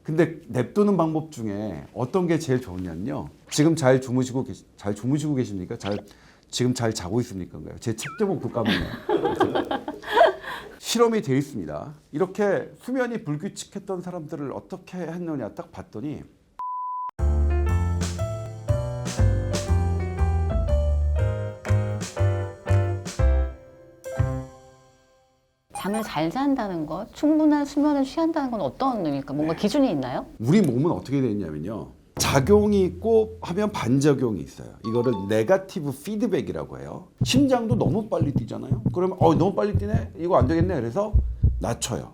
근데 냅두는 방법 중에 어떤 게 제일 좋냐면요. 지금 잘 주무시고 계십니까? 지금 잘 자고 있습니까? 제 책 제목도 까먹네요. 실험이 되어 있습니다. 이렇게 수면이 불규칙했던 사람들을 어떻게 했느냐 딱 봤더니 잠을 잘 잔다는 것, 충분한 수면을 취한다는 건 어떤 의미일까? 뭔가 기준이 있나요? 우리 몸은 어떻게 되어 있냐면요. 작용이 있고 하면 반작용이 있어요. 이거를 네거티브 피드백이라고 해요. 심장도 너무 빨리 뛰잖아요. 그러면 너무 빨리 뛰네? 이거 안 되겠네. 그래서 낮춰요.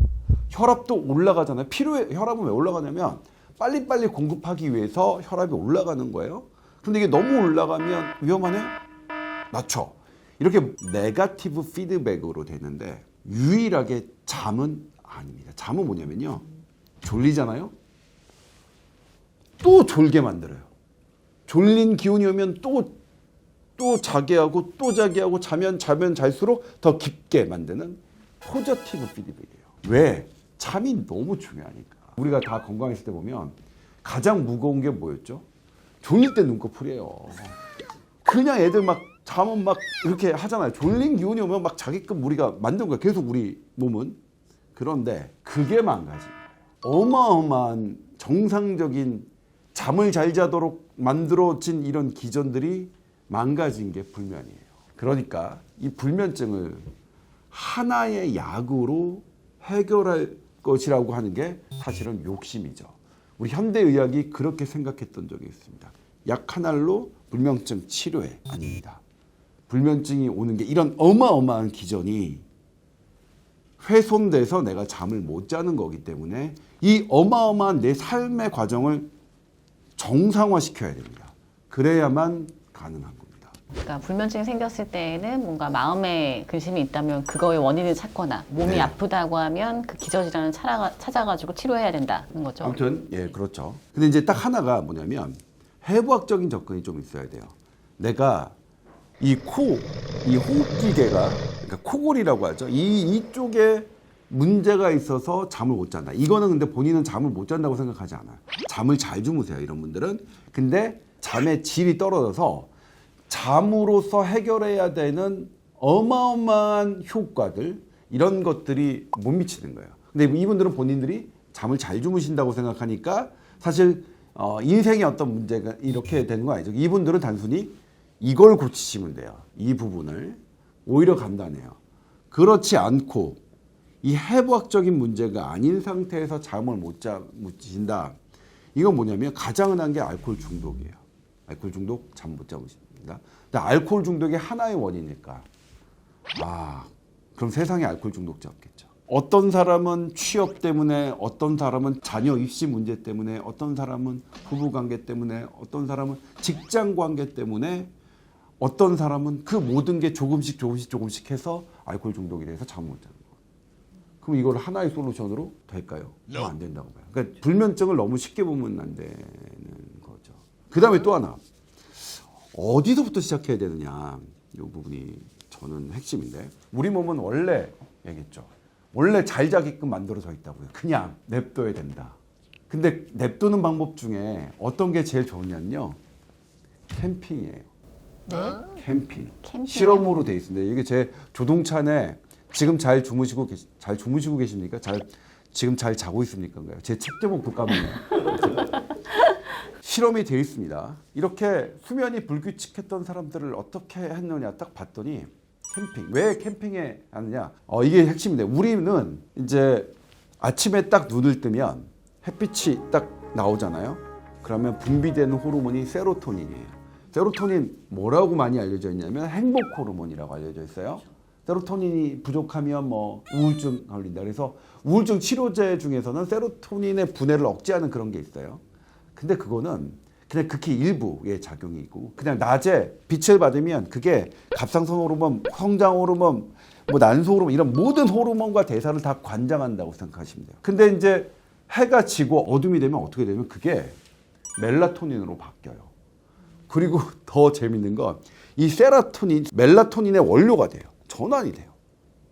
혈압도 올라가잖아요. 혈압은 왜 올라가냐면 빨리빨리 공급하기 위해서 혈압이 올라가는 거예요. 근데 이게 너무 올라가면 위험하네? 낮춰. 이렇게 네거티브 피드백으로 되는데 유일하게 잠은 아닙니다. 잠은 뭐냐면요. 졸리잖아요. 또 졸게 만들어요. 졸린 기운이 오면 또 자게 하고 또 자게 하고 자면 잘수록 더 깊게 만드는 포저티브 피드백이에요. 왜? 잠이 너무 중요하니까. 우리가 다 건강했을 때 보면 가장 무거운 게 뭐였죠? 졸릴 때 눈꺼풀이에요. 그냥 애들 막 잠은 막 이렇게 하잖아요. 졸린 기운이 오면 막 자기끔 우리가 만든 거야. 계속 우리 몸은. 그런데 그게 망가진 거예요. 어마어마한 정상적인 잠을 잘 자도록 만들어진 이런 기전들이 망가진 게 불면이에요. 그러니까 이 불면증을 하나의 약으로 해결할 것이라고 하는 게 사실은 욕심이죠. 우리 현대의학이 그렇게 생각했던 적이 있습니다. 약 하나로 불면증 치료해. 아닙니다. 불면증이 오는 게 이런 어마어마한 기전이 훼손돼서 내가 잠을 못 자는 거기 때문에 이 어마어마한 내 삶의 과정을 정상화시켜야 됩니다. 그래야만 가능한 겁니다. 그러니까 불면증이 생겼을 때에는 뭔가 마음에 근심이 있다면 그거의 원인을 찾거나 몸이 아프다고 하면 그 기저질환을 찾아가지고 치료해야 된다는 거죠. 아무튼 그렇죠. 근데 이제 딱 하나가 뭐냐면 해부학적인 접근이 좀 있어야 돼요. 내가 이 호흡기계가 그러니까 코골이라고 하죠. 이쪽에 문제가 있어서 잠을 못 잔다. 이거는 근데 본인은 잠을 못 잔다고 생각하지 않아요. 잠을 잘 주무세요, 이런 분들은. 근데 잠의 질이 떨어져서 잠으로서 해결해야 되는 어마어마한 효과들 이런 것들이 못 미치는 거예요. 근데 이분들은 본인들이 잠을 잘 주무신다고 생각하니까 사실 인생의 어떤 문제가 이렇게 되는 거 아니죠. 이분들은 단순히 이걸 고치시면 돼요. 이 부분을 오히려 간단해요. 그렇지 않고 이 해부학적인 문제가 아닌 상태에서 잠을 못 주무신다. 이건 뭐냐면 가장 흔한 게 알코올 중독이에요. 알코올 중독 잠 못 주무십니다. 근데 알코올 중독이 하나의 원인일까? 그럼 세상에 알코올 중독자 없겠죠. 어떤 사람은 취업 때문에, 어떤 사람은 자녀 입시 문제 때문에, 어떤 사람은 부부 관계 때문에, 어떤 사람은 직장 관계 때문에, 어떤 사람은 그 모든 게 조금씩 해서 알코올 중독이 돼서 잠을 못 자는 거예요. 그럼 이걸 하나의 솔루션으로 될까요? 안 된다고 봐요. 그러니까 불면증을 너무 쉽게 보면 안 되는 거죠. 그 다음에 또 하나. 어디서부터 시작해야 되느냐. 이 부분이 저는 핵심인데. 우리 몸은 원래 얘기했죠. 원래 잘 자게끔 만들어져 있다고요. 그냥 냅둬야 된다. 근데 냅두는 방법 중에 어떤 게 제일 좋냐면요. 캠핑이에요. 네? 캠핑. 캠핑이요? 실험으로 돼 있습니다. 이게 제 조동차 안에 지금 잘 주무시고 계십니까? 지금 잘 자고 있습니까? 제 책 제목도 까먹네요. 실험이 되어 있습니다. 이렇게 수면이 불규칙했던 사람들을 어떻게 했느냐 딱 봤더니 캠핑. 왜 캠핑에 하느냐? 이게 핵심인데 우리는 이제 아침에 딱 눈을 뜨면 햇빛이 딱 나오잖아요. 그러면 분비되는 호르몬이 세로토닌이에요. 세로토닌 뭐라고 많이 알려져 있냐면 행복 호르몬이라고 알려져 있어요. 세로토닌이 부족하면 우울증 걸린다. 그래서 우울증 치료제 중에서는 세로토닌의 분해를 억제하는 그런 게 있어요. 근데 그거는 그냥 극히 일부의 작용이 있고 그냥 낮에 빛을 받으면 그게 갑상선 호르몬, 성장 호르몬, 난소 호르몬 이런 모든 호르몬과 대사를 다 관장한다고 생각하시면 돼요. 근데 이제 해가 지고 어둠이 되면 어떻게 되면 그게 멜라토닌으로 바뀌어요. 그리고 더 재밌는 건 이 세로토닌, 멜라토닌의 원료가 돼요. 전환이 돼요.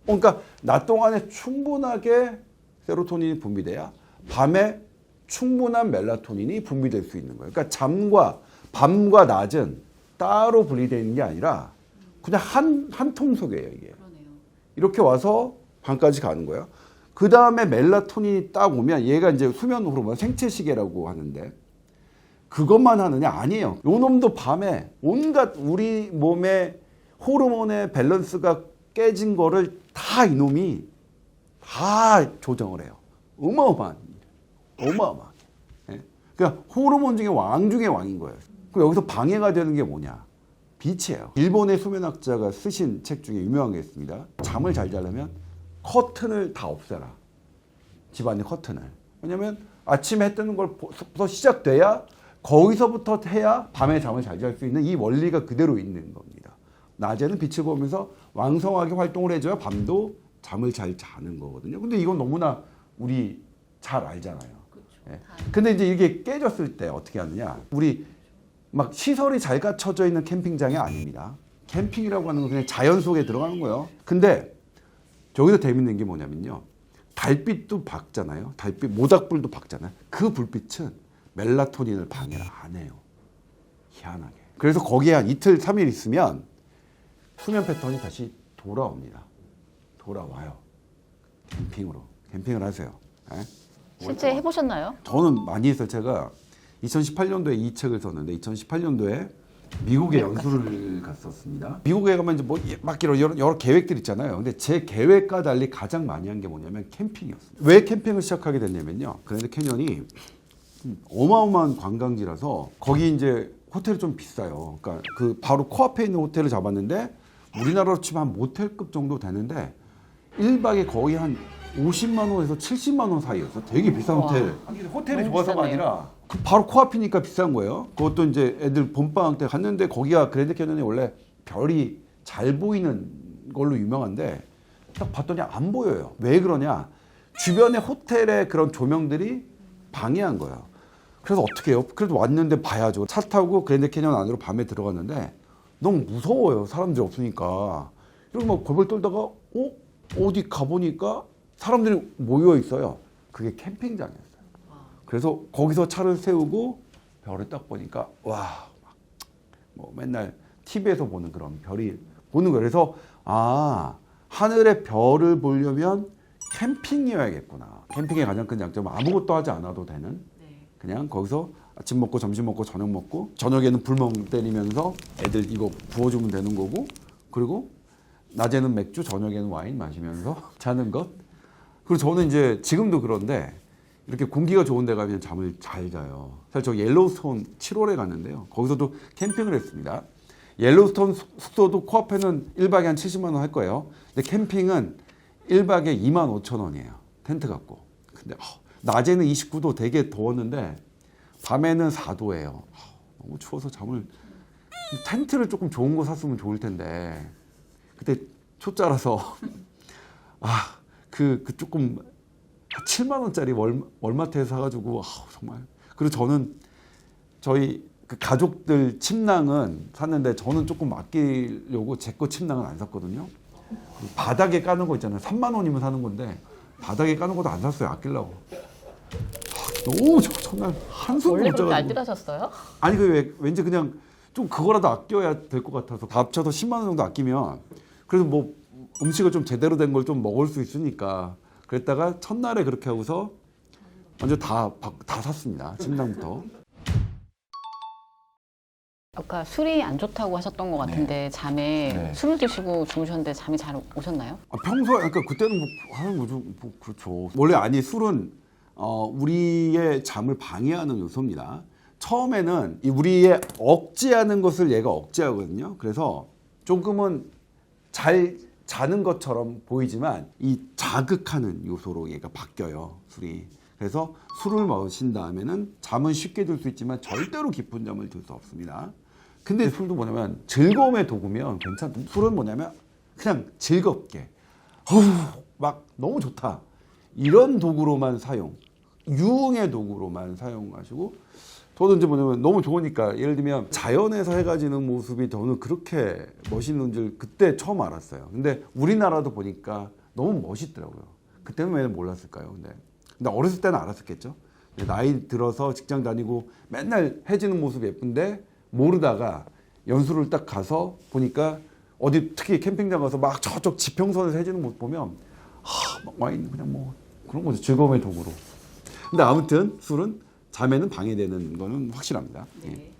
그러니까 낮 동안에 충분하게 세로토닌이 분비돼야 밤에 충분한 멜라토닌이 분비될 수 있는 거예요. 그러니까 밤과 낮은 따로 분리되어 있는 게 아니라 그냥 한 통 속이에요, 이게. 이렇게 와서 밤까지 가는 거예요. 그 다음에 멜라토닌이 딱 오면 얘가 이제 수면 호르몬, 생체시계라고 하는데 그것만 하느냐? 아니에요. 요 놈도 밤에 온갖 우리 몸의 호르몬의 밸런스가 깨진 거를 다 이놈이 다 조정을 해요. 어마어마하게. 예? 그러니까 호르몬 중에 왕 중에 왕인 거예요. 그럼 여기서 방해가 되는 게 뭐냐? 빛이에요. 일본의 수면학자가 쓰신 책 중에 유명한 게 있습니다. 잠을 잘 자려면 커튼을 다 없애라. 집안의 커튼을. 왜냐면 아침에 해 뜨는 걸부터 시작돼야 거기서부터 해야 밤에 잠을 잘 잘 수 있는 이 원리가 그대로 있는 겁니다. 낮에는 빛을 보면서 왕성하게 활동을 해줘야 밤도 잠을 잘 자는 거거든요. 근데 이건 너무나 우리 잘 알잖아요. 예. 근데 이제 이게 깨졌을 때 어떻게 하느냐? 우리 막 시설이 잘 갖춰져 있는 캠핑장이 아닙니다. 캠핑이라고 하는 건 그냥 자연 속에 들어가는 거예요. 근데 저기서 재밌는 게 뭐냐면요. 달빛도 밝잖아요. 달빛, 모닥불도 밝잖아요. 그 불빛은 멜라토닌을 방해를 안 해요. 희한하게. 그래서 거기에 한 이틀, 3일 있으면 수면 패턴이 다시 돌아옵니다. 돌아와요. 캠핑을 하세요. 네? 실제 해보셨나요? 저는 많이 했어요. 제가 2018년도에 이 책을 썼는데 2018년도에 미국에 연수를 갔었습니다. 미국에 가면 이제 막 여러 계획들 있잖아요. 근데 제 계획과 달리 가장 많이 한 게 뭐냐면 캠핑이었습니다. 왜 캠핑을 시작하게 됐냐면요. 그랜드 캐년이 어마어마한 관광지라서 거기 이제 호텔이 좀 비싸요. 그러니까 그 바로 코앞에 있는 호텔을 잡았는데 우리나라로 치면 한 모텔급 정도 되는데 1박에 거의 한 50만 원에서 70만 원 사이였어. 되게 비싼 호텔. 호텔이 좋아서가 아니라 그 바로 코앞이니까 비싼 거예요. 그것도 이제 애들 봄방학 때 갔는데 거기가 그랜드 캐년이 원래 별이 잘 보이는 걸로 유명한데 딱 봤더니 안 보여요. 왜 그러냐? 주변에 호텔의 그런 조명들이 방해한 거예요. 그래서 어떻게 해요? 그래도 왔는데 봐야죠. 차 타고 그랜드 캐년 안으로 밤에 들어갔는데 너무 무서워요. 사람들이 없으니까. 이러고 막 벌벌 떨다가 어디 가보니까 사람들이 모여 있어요. 그게 캠핑장이었어요. 그래서 거기서 차를 세우고 별을 딱 보니까 와, 뭐 맨날 TV에서 보는 그런 별이 보는 거예요. 그래서 하늘의 별을 보려면 캠핑이어야겠구나. 캠핑의 가장 큰 장점은 아무것도 하지 않아도 되는 그냥 거기서 아침 먹고 점심 먹고 저녁 먹고 저녁에는 불멍 때리면서 애들 이거 부어주면 되는 거고 그리고 낮에는 맥주 저녁에는 와인 마시면서 자는 것. 그리고 저는 이제 지금도 그런데 이렇게 공기가 좋은 데 가면 잠을 잘 자요. 사실 저 옐로우스톤 7월에 갔는데요. 거기서도 캠핑을 했습니다. 옐로우스톤 숙소도 코앞에는 1박에 한 70만 원 할 거예요. 근데 캠핑은 1박에 2만 5천 원이에요. 텐트 갖고. 근데 낮에는 29도 되게 더웠는데 밤에는 4도예요. 너무 추워서 텐트를 조금 좋은 거 샀으면 좋을 텐데 그때 초짜라서 그 조금 7만 원짜리 월마트에서 사가지고 정말. 그리고 저는 저희 그 가족들 침낭은 샀는데 저는 조금 아끼려고 제 거 침낭은 안 샀거든요. 바닥에 까는 거 있잖아요. 3만 원이면 사는 건데 바닥에 까는 것도 안 샀어요. 아끼려고. 너무 정말 한숨 못 원래 자가지고. 그렇게 알뜰하셨어요? 아니 왠지 그냥 좀 그거라도 아껴야 될 것 같아서 다 합쳐서 10만 원 정도 아끼면 그래도 뭐 음식을 좀 제대로 된 걸 좀 먹을 수 있으니까 그랬다가 첫날에 그렇게 하고서 먼저 다 샀습니다. 침낭부터. 아까 술이 안 좋다고 하셨던 것 같은데 잠에 술을 드시고 주무셨는데 잠이 잘 오셨나요? 평소에 그러니까 그때는 하는 거죠. 그렇죠. 원래 술은 우리의 잠을 방해하는 요소입니다. 처음에는 우리의 억제하는 것을 얘가 억제하거든요. 그래서 조금은 잘 자는 것처럼 보이지만 이 자극하는 요소로 얘가 바뀌어요. 술이. 그래서 술을 마신 다음에는 잠은 쉽게 들 수 있지만 절대로 깊은 잠을 들 수 없습니다. 근데 술도 뭐냐면 즐거움의 도구면 괜찮다. 술은 뭐냐면 그냥 즐겁게 막 너무 좋다. 이런 도구로만 유흥의 도구로만 사용하시고 저도 이제 뭐냐면 너무 좋으니까 예를 들면 자연에서 해가 지는 모습이 저는 그렇게 멋있는 줄 그때 처음 알았어요. 근데 우리나라도 보니까 너무 멋있더라고요. 그때는 왜 몰랐을까요? 근데 어렸을 때는 알았었겠죠. 나이 들어서 직장 다니고 맨날 해지는 모습 예쁜데 모르다가 연수를 딱 가서 보니까 어디 특히 캠핑장 가서 막 저쪽 지평선에서 해지는 모습 보면 막 와인 그냥 뭐 그런 거죠. 즐거움의 도구로. 근데 아무튼 술은 잠에는 방해되는 거는 확실합니다. 예.